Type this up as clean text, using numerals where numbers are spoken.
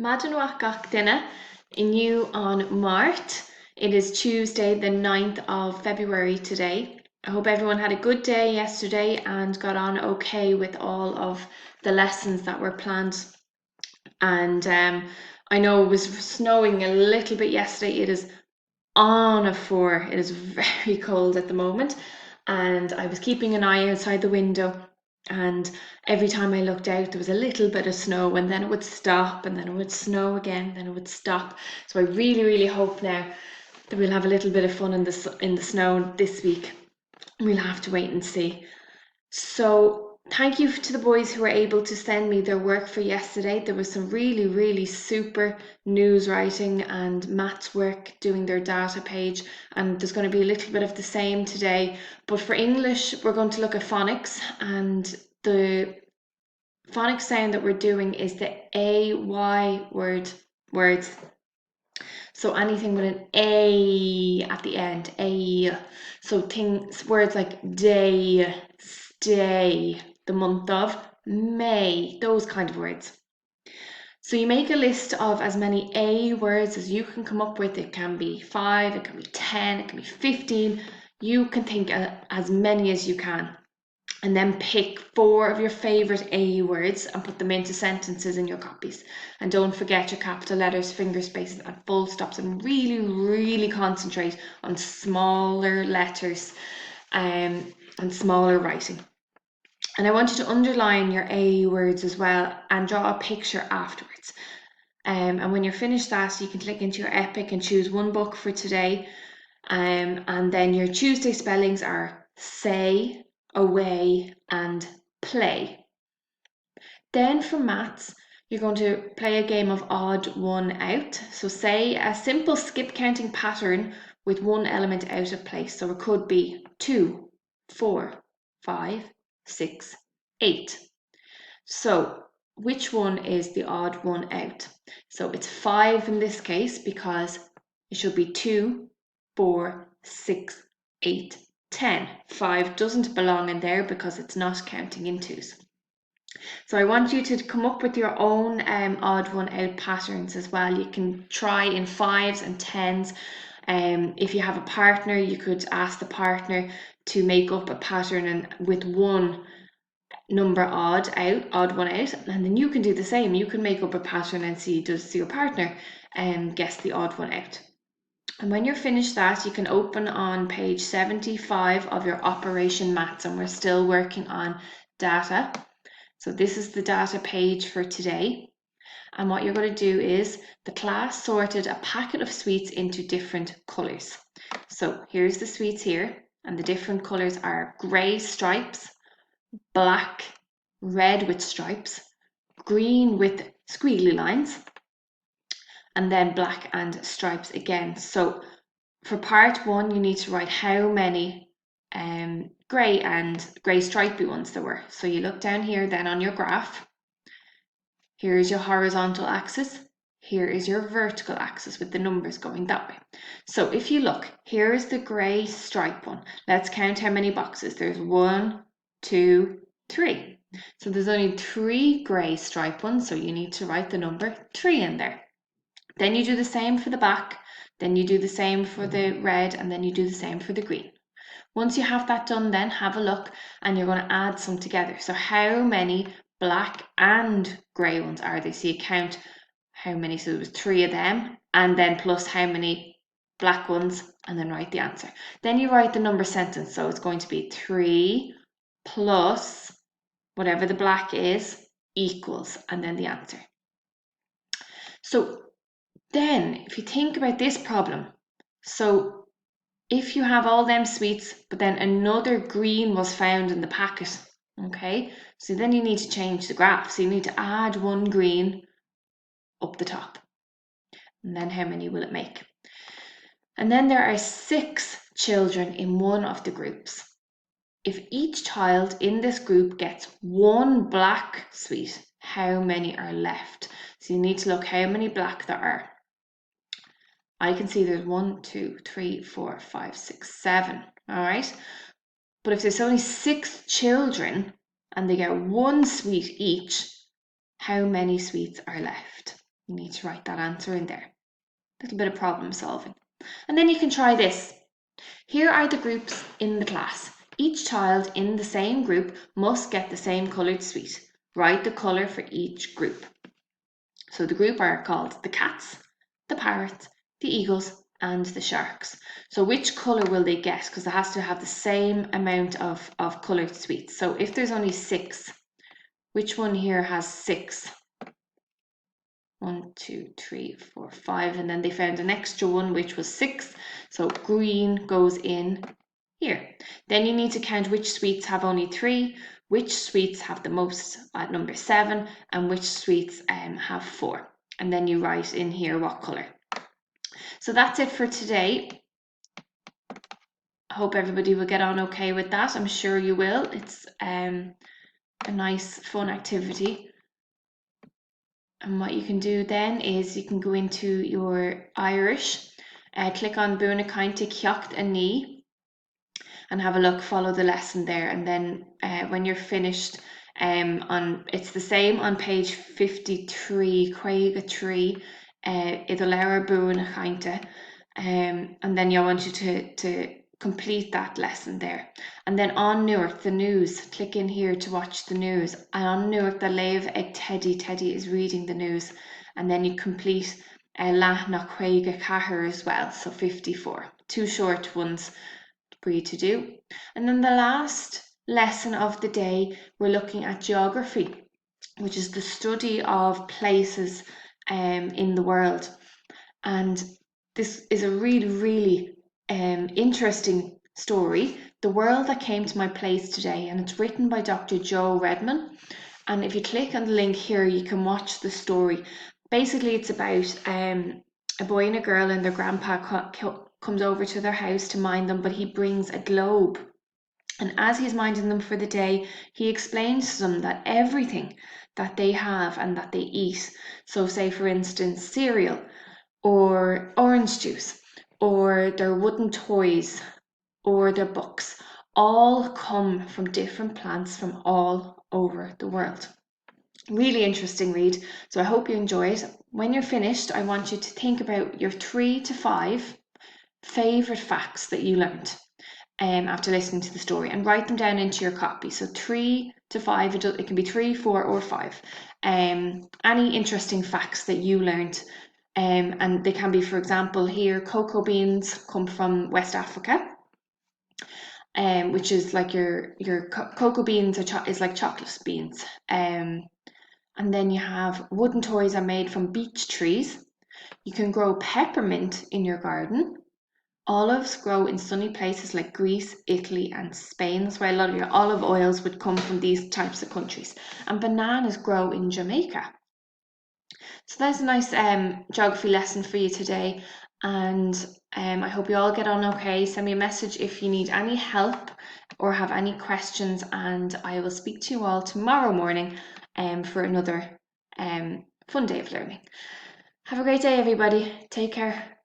Madinwach gach duine inniu on Mart. It is Tuesday, the 9th of February today. I hope everyone had a good day yesterday and got on okay with all of the lessons that were planned. And I know it was snowing a little bit yesterday. It is on a 4. It is very cold at the moment. And I was keeping an eye outside the window, and every time I looked out there was a little bit of snow, and then it would stop, and then it would snow again, then it would stop. So I really hope now that we'll have a little bit of fun in the snow this week. We'll have to wait and see. So thank you to the boys who were able to send me their work for yesterday. There was some really super news writing and maths work doing their data page, and there's going to be a little bit of the same today. But for English, we're going to look at phonics, and the phonics sound that we're doing is the AY words. So anything with an A at the end, A. So words like day, stay, the month of, May, those kind of words. So you make a list of as many A words as you can come up with. It can be 5, it can be 10, it can be 15. You can think as many as you can. And then pick 4 of your favourite A words and put them into sentences in your copies. And don't forget your capital letters, finger spaces and full stops, and really concentrate on smaller letters and smaller writing. And I want you to underline your A words as well and draw a picture afterwards. And when you're finished that, you can click into your Epic and choose one book for today. And then your Tuesday spellings are say, away and play. Then for maths, you're going to play a game of odd one out. So say a simple skip counting pattern with one element out of place. So it could be 2, 4, 5, 6, 8. So which one is the odd one out? So it's 5 in this case because it should be 2, 4, 6, 8, 10. 5 doesn't belong in there because it's not counting in twos. So I want you to come up with your own odd one out patterns as well. You can try in 5s and 10s. If you have a partner, you could ask the partner to make up a pattern and with one number odd one out, and then you can do the same. You can make up a pattern and see, does your partner guess the odd one out? And when you're finished that, you can open on page 75 of your Operation Maths, and we're still working on data. So this is the data page for today. And what you're going to do is the class sorted a packet of sweets into different colours. So here's the sweets here, and the different colours are grey stripes, black, red with stripes, green with squiggly lines, and then black and stripes again. So for part 1, you need to write how many grey and grey stripy ones there were. So you look down here then on your graph. Here is your horizontal axis. Here is your vertical axis with the numbers going that way. So if you look, here is the grey stripe one. Let's count how many boxes. There's 1, 2, 3. So there's only 3 grey stripe ones, so you need to write the number 3 in there. Then you do the same for the back, then you do the same for the red, and then you do the same for the green. Once you have that done, then have a look and you're going to add some together. So how many black and grey ones are there? So you count how many, so there was 3 of them, and then plus how many black ones, and then write the answer. Then you write the number sentence, so it's going to be 3 plus whatever the black is equals, and then the answer. So then if you think about this problem, so if you have all them sweets, but then another green was found in the packet, okay, so then you need to change the graph. So you need to add 1 green up the top, and then how many will it make? And then there are 6 children in one of the groups. If each child in this group gets 1 black sweet, how many are left? So you need to look how many black there are. I can see there's 1, 2, 3, 4, 5, 6, 7. All right. But if there's only 6 children and they get 1 sweet each, how many sweets are left? You need to write that answer in there. A little bit of problem solving. And then you can try this. Here are the groups in the class. Each child in the same group must get the same coloured sweet. Write the colour for each group. So the group are called the cats, the parrots, the eagles, and the sharks. So which colour will they get? Because it has to have the same amount of coloured sweets. So if there's only 6, which one here has 6? 1, 2, 3, 4, 5, and then they found an extra one which was 6, so green goes in here. Then you need to count which sweets have only 3, which sweets have the most at number 7, and which sweets have 4. And then you write in here what colour. So that's it for today. I hope everybody will get on okay with that. I'm sure you will. It's a nice fun activity. And what you can do then is you can go into your Irish, click on Buna Kainte Ceacht a Ní, and have a look, follow the lesson there. And then when you're finished, it's the same on page 53, Craig 3, it'll leabhar Buna Kainte. And then I want you to complete that lesson there. And then on Newark, the news, click in here to watch the news. And on Newark, the Léamh ag Teddy is reading the news. And then you complete Leath na Craig Cahir as well, so 54. 2 short ones for you to do. And then the last lesson of the day, we're looking at geography, which is the study of places in the world. And this is a really interesting story, The World That Came to My Place Today, and it's written by Dr. Joe Redman. And if you click on the link here, you can watch the story. Basically, it's about a boy and a girl, and their grandpa comes over to their house to mind them, but he brings a globe. And as he's minding them for the day, he explains to them that everything that they have and that they eat, so say for instance cereal, or orange juice, or their wooden toys, or their books, all come from different plants from all over the world. Really interesting read, so I hope you enjoy it. When you're finished, I want you to think about your 3 to 5 favourite facts that you learned after listening to the story, and write them down into your copy. So 3 to 5, it can be 3, 4 or 5. Any interesting facts that you learned. And they can be, for example, here, cocoa beans come from West Africa, which is like your cocoa beans is like chocolate beans. And then you have wooden toys are made from beech trees. You can grow peppermint in your garden. Olives grow in sunny places like Greece, Italy, and Spain. That's why a lot of your olive oils would come from these types of countries. And bananas grow in Jamaica. So that's a nice geography lesson for you today, and I hope you all get on okay. Send me a message if you need any help or have any questions, and I will speak to you all tomorrow morning for another fun day of learning. Have a great day, everybody. Take care.